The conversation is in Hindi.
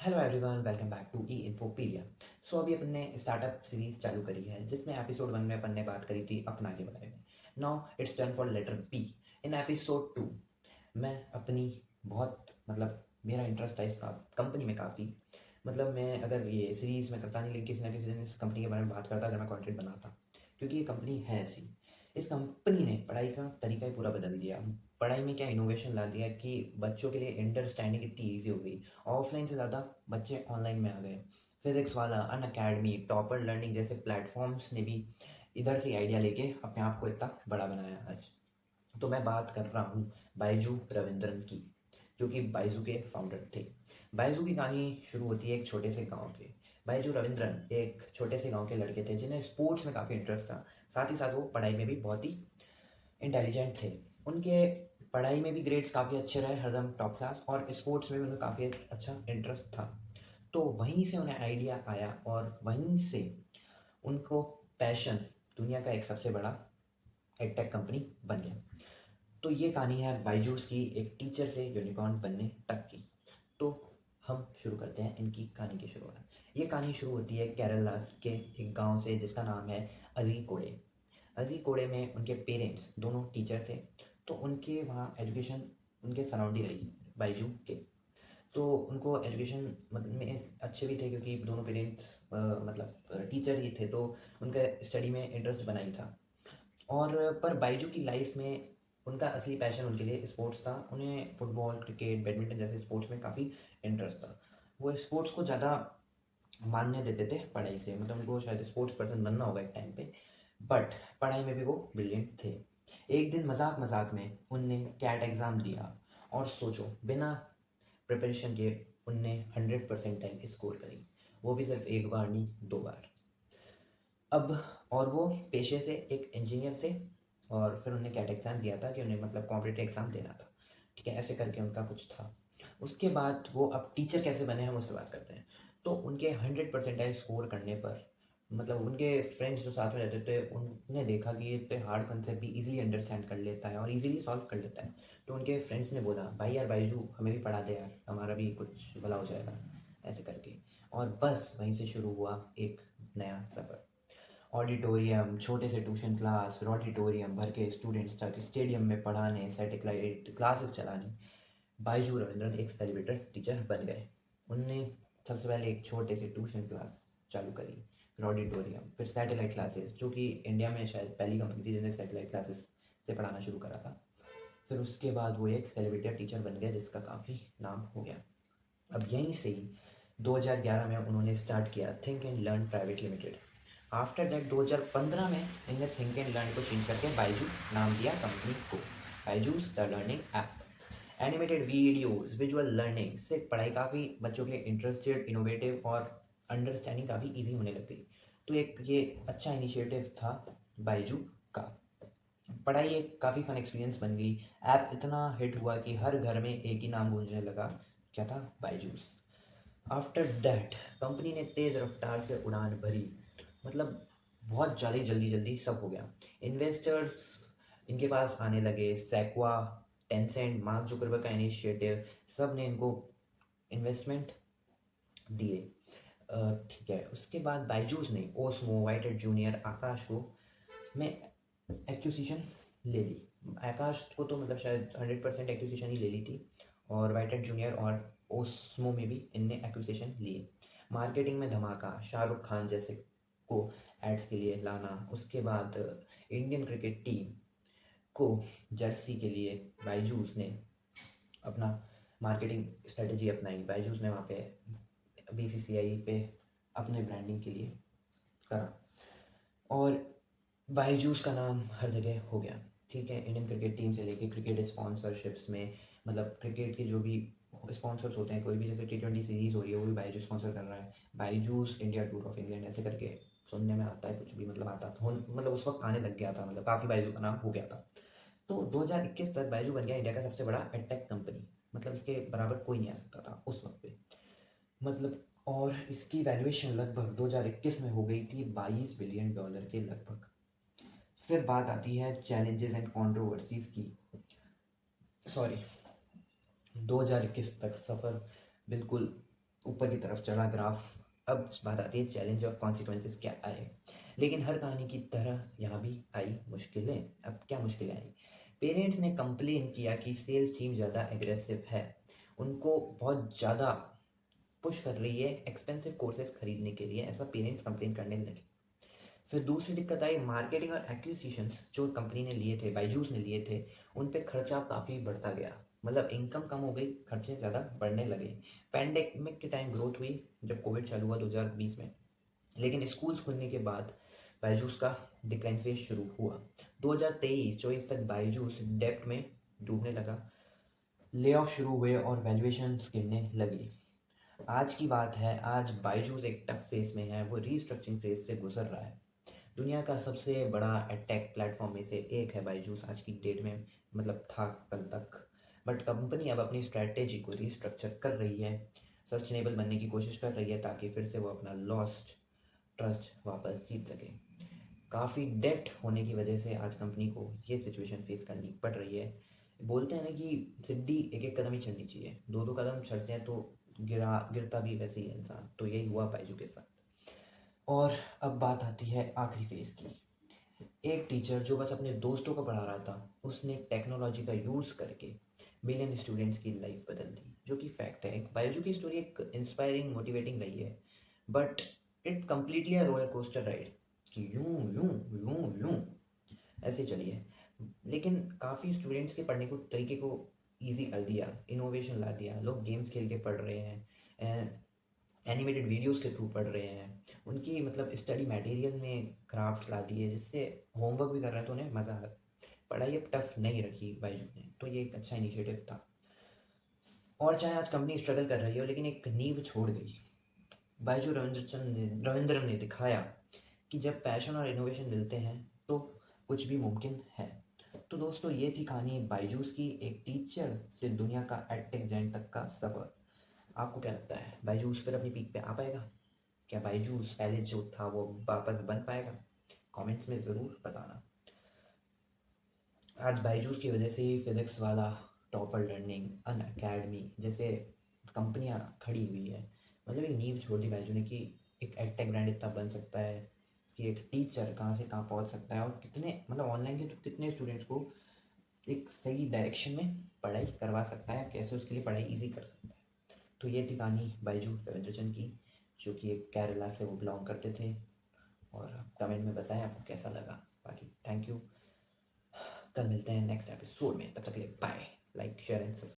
Hello everyone, welcome back to e Infopedia. So अभी अपन ने स्टार्टअप सीरीज चालू करी है जिसमें एपिसोड 1 में अपन ने बात करी थी अपना के बारे में। Now it's turn for letter B. In episode 2 मैं अपनी बहुत मेरा इंटरेस्ट है इस कंपनी में काफ़ी। मैं अगर ये सीरीज़ में करता नहीं, लेकिन किसी ना किसी दिन इस कंपनी के बारे में बात करता अगर मैं कंटेंट बनाता, क्योंकि ये कंपनी है ऐसी। इस कंपनी ने पढ़ाई का तरीका ही पूरा बदल दिया। पढ़ाई में क्या इनोवेशन ला दिया कि बच्चों के लिए अंडरस्टैंडिंग इतनी ईजी हो गई। ऑफलाइन से ज़्यादा बच्चे ऑनलाइन में आ गए। फिजिक्स वाला अन अकेडमी, टॉपर लर्निंग जैसे प्लेटफॉर्म्स ने भी इधर से आइडिया लेके अपने आप को इतना बड़ा बनाया आज। तो मैं बात कर रहा हूँ बाइजू रविंद्रन की, जो कि बाइजू के फाउंडर थे। बाइजू की कहानी शुरू होती है एक छोटे से गांव के। बाइजू रविंद्रन एक छोटे से गांव के लड़के थे जिन्हें स्पोर्ट्स में काफ़ी इंटरेस्ट था। साथ ही साथ वो पढ़ाई में भी बहुत ही इंटेलिजेंट थे। उनके पढ़ाई में भी ग्रेड्स काफ़ी अच्छे रहे, हरदम टॉप क्लास, और स्पोर्ट्स में भी उन्हें काफ़ी अच्छा इंटरेस्ट था। तो वहीं से उन्हें आइडिया आया और वहीं से उनको पैशन दुनिया का एक सबसे बड़ा एडटेक कंपनी बन गया। तो ये कहानी है बायजूस की एक टीचर से यूनिकॉर्न बनने तक की। तो हम शुरू करते हैं इनकी कहानी की शुरुआत। ये कहानी शुरू होती है केरला के एक गांव से जिसका नाम है अजीकोड़े। अजीकोड़े में उनके पेरेंट्स दोनों टीचर थे। तो उनके वहाँ एजुकेशन उनके सराउंडिंग रही बायजू के। तो उनको एजुकेशन में अच्छे भी थे, क्योंकि दोनों पेरेंट्स टीचर ही थे, तो उनका स्टडी में इंटरेस्ट बना ही था। और पर बायजू की लाइफ में उनका असली पैशन उनके लिए स्पोर्ट्स था। उन्हें फुटबॉल, क्रिकेट, बैडमिंटन जैसे स्पोर्ट्स में काफ़ी इंटरेस्ट था। वो स्पोर्ट्स को ज़्यादा मान्य देते थे पढ़ाई से। उनको शायद स्पोर्ट्स पर्सन बनना होगा एक टाइम पे, बट पढ़ाई में भी वो ब्रिलियंट थे। एक दिन मजाक मजाक में उनने कैट एग्ज़ाम दिया, और सोचो बिना प्रिपरेशन के उनने 100% स्कोर करी। वो भी सिर्फ एक बार नहीं, 2 बार। अब और वो पेशे से एक इंजीनियर थे, और फिर उन्हें कैट एग्ज़ाम दिया था कि उन्हें कॉम्पिटिटिव एग्ज़ाम देना था। ठीक है, ऐसे करके उनका कुछ था। उसके बाद वो अब टीचर कैसे बने हम उस पर बात करते हैं। तो उनके 100% स्कोर करने पर उनके फ्रेंड्स जो साथ में रहते थे उनने देखा कि ये तो हार्ड कंसेप्ट भी इजीली अंडरस्टैंड कर लेता है और इजीली सॉल्व कर लेता है। तो उनके फ्रेंड्स ने बोला, भाई यार बाईजू हमें भी पढ़ा दे यार, हमारा भी कुछ भला हो जाएगा, ऐसे करके। और बस वहीं से शुरू हुआ एक नया सफ़र। ऑडिटोरियम, छोटे से ट्यूशन क्लास, फिर ऑडिटोरियम भर के स्टूडेंट्स तक, स्टेडियम में पढ़ाने, सैटेलाइट क्लासेस चलाने। बायजू रविंद्रन एक सेलिब्रेटेड टीचर बन गए। उनने सबसे पहले एक छोटे से ट्यूशन क्लास चालू करी, फिर ऑडिटोरियम, फिर सैटेलाइट क्लासेस, जो कि इंडिया में शायद पहली कंपनी थी जिन्हें सैटेलाइट क्लासेस से पढ़ाना शुरू करा था। फिर उसके बाद वो एक सेलिब्रेटेड टीचर बन गया जिसका काफ़ी नाम हो गया। अब यहीं से ही 2011 में उन्होंने स्टार्ट किया think and learn private limited. After that 2015 में इन्हें थिंक एंड लर्न को चेंज करके बायजू नाम दिया कंपनी को। Byju's the learning app. Animated videos, visual learning से पढ़ाई काफ़ी बच्चों के लिए इंटरेस्टेड, इनोवेटिव और अंडरस्टैंडिंग काफ़ी इजी होने लग गई। तो एक ये अच्छा इनिशिएटिव था बायजू का। पढ़ाई एक काफ़ी फन एक्सपीरियंस बन गई। ऐप इतना हिट हुआ कि हर घर में एक ही नाम गूंजने लगा, क्या था? बायजूस। आफ्टर दैट कंपनी ने तेज़ रफ्तार से उड़ान भरी। मतलब बहुत जल्दी जल्दी जल्दी सब हो गया। इन्वेस्टर्स इनके पास आने लगे। सैक्वा, टेंसेंट, मार्क जुकरबर्ग का इनिशिएटिव, सब ने इनको इन्वेस्टमेंट दिए। ठीक है, उसके बाद बायजूस ने ओस्मो, वाइटेड जूनियर, आकाश को में एक्विजिशन ले ली। आकाश को तो शायद 100% एक्विजिशन ही ले ली थी, और वाइटेड जूनियर और ओस्मो में भी इनने एक्विजिशन लिए। मार्केटिंग में धमाका, शाहरुख खान जैसे को एड्स के लिए लाना। उसके बाद इंडियन क्रिकेट टीम को जर्सी के लिए बायजूस ने अपना मार्केटिंग स्ट्रेटजी अपनाई। बायजूस ने वहाँ पे बीसीसीआई पे अपने ब्रांडिंग के लिए करा, और बायजूस का नाम हर जगह हो गया। ठीक है, इंडियन क्रिकेट टीम से लेके क्रिकेट स्पॉन्सरशिप्स में, क्रिकेट के जो भी स्पॉन्सर्स होते हैं, कोई भी जैसे T20 सीरीज़ हो रही है वो भी बायजूस स्पॉन्सर कर रहा है। Byju's India tour of England, ऐसे करके सुनने में आता है कुछ भी, आता था उस वक्त आने लग गया था, काफ़ी बायजू का नाम हो गया था। तो 2021 तक बायजू बन गया इंडिया का सबसे बड़ा एडटेक कंपनी। इसके बराबर कोई नहीं आ सकता था उस वक्त पे। और इसकी वैल्यूएशन लगभग 2021 में हो गई थी $22 बिलियन के लगभग। फिर बात आती है चैलेंजेस एंड कंट्रोवर्सीज की। सॉरी, 2021 तक सफ़र बिल्कुल ऊपर की तरफ चढ़ा ग्राफ। अब बात आती है चैलेंज और कॉन्सिक्वेंसेस क्या आए। लेकिन हर कहानी की तरह यहाँ भी आई मुश्किलें। अब क्या मुश्किलें आई? पेरेंट्स ने कंप्लेन किया कि सेल्स टीम ज़्यादा एग्रेसिव है, उनको बहुत ज़्यादा पुश कर रही है एक्सपेंसिव कोर्सेज खरीदने के लिए, ऐसा पेरेंट्स कंप्लेन करने लगे। फिर दूसरी दिक्कत आई मार्केटिंग और एक्विजिशंस जो कंपनी ने लिए थे, बायजूस ने लिए थे, उन पे खर्चा काफ़ी बढ़ता गया। मतलब इनकम कम हो गई, खर्चे ज़्यादा बढ़ने लगे। पैंडेमिक के टाइम ग्रोथ हुई जब कोविड चालू हुआ 2020 में, लेकिन स्कूल्स खुलने के बाद बायजूस का डिक्लाइन फेज शुरू हुआ। 2023-24 तक बायजूस डेब्ट में डूबने लगा, ले ऑफ शुरू हुए और वैल्यूएशंस गिरने लगी। आज की बात है, आज बायजूस एक टफ फेज में है, वो रीस्ट्रक्चरिंग फेज से गुजर रहा है। दुनिया का सबसे बड़ा एडटेक प्लेटफॉर्म में से एक है बायजूस आज की डेट में, मतलब था कल तक। बट कंपनी अब अपनी स्ट्रैटेजी को रीस्ट्रक्चर कर रही है, सस्टेनेबल बनने की कोशिश कर रही है ताकि फिर से वो अपना लॉस्ट ट्रस्ट वापस जीत सके। काफ़ी डेट होने की वजह से आज कंपनी को ये सिचुएशन फेस करनी पड़ रही है। बोलते हैं ना कि सिद्धि एक एक कदम ही चढ़नी चाहिए, दो दो कदम चढ़ते हैं तो गिरता भी वैसे ही है इंसान। तो यही हुआ बायजू के साथ। और अब बात आती है आखिरी फेज की। एक टीचर जो बस अपने दोस्तों को पढ़ा रहा था, उसने टेक्नोलॉजी का यूज़ करके मिलियन स्टूडेंट्स की लाइफ बदल दी, जो कि फैक्ट है। एक बायजू की स्टोरी एक इंस्पायरिंग मोटिवेटिंग रही है, but it completely a roller coaster ride कि यूं यूं यूं यूं ऐसे चली है। लेकिन काफ़ी स्टूडेंट्स के पढ़ने को तरीके को ईजी कर दिया, इनोवेशन ला दिया। लोग गेम्स खेल के पढ़ रहे हैं, एनिमेटेड वीडियोस के थ्रू पढ़ रहे हैं, उनकी मतलब स्टडी मटेरियल में क्राफ्ट्स ला दिए, जिससे होमवर्क भी कर रहे हैं तो उन्हें मज़ा आ रहा है। पढ़ाई अब टफ नहीं रखी बायजू ने, तो ये एक अच्छा इनिशिएटिव था। और चाहे आज कंपनी स्ट्रगल कर रही हो, लेकिन एक नींव छोड़ गई। बायजू रविंद्रन ने दिखाया कि जब पैशन और इनोवेशन मिलते हैं तो कुछ भी मुमकिन है। तो दोस्तों, ये थी कहानी बायजूस की, एक टीचर से दुनिया का एडटेक जाइंट तक का सफ़र। आपको क्या लगता है, बायजूस फिर अपनी पीक पे आ पाएगा? क्या बायजूस पहले जो था वो वापस बन पाएगा? कमेंट्स में ज़रूर बताना। आज बायजूस की वजह से ही फिजिक्स वाला, टॉपर लर्निंग, अन अकेडमी जैसे कंपनियां खड़ी हुई है। मतलब एक नींव छोड़ दी बायजू ने कि एक एडटेक ब्रांड इतना बन सकता है, कि एक टीचर कहाँ से कहाँ पहुँच सकता है, और कितने मतलब ऑनलाइन के तो कितने स्टूडेंट्स को एक सही डायरेक्शन में पढ़ाई करवा सकता है, कैसे उसके लिए पढ़ाई ईजी कर सकता है। तो ये थी कहानी बायजू रविंद्रचंद की, जो कि एक केरला से वो बिलोंग करते थे। और कमेंट में बताएं आपको कैसा लगा। बाकी थैंक यू, कल मिलते हैं नेक्स्ट एपिसोड में, तब तक के लिए बाय। Like share and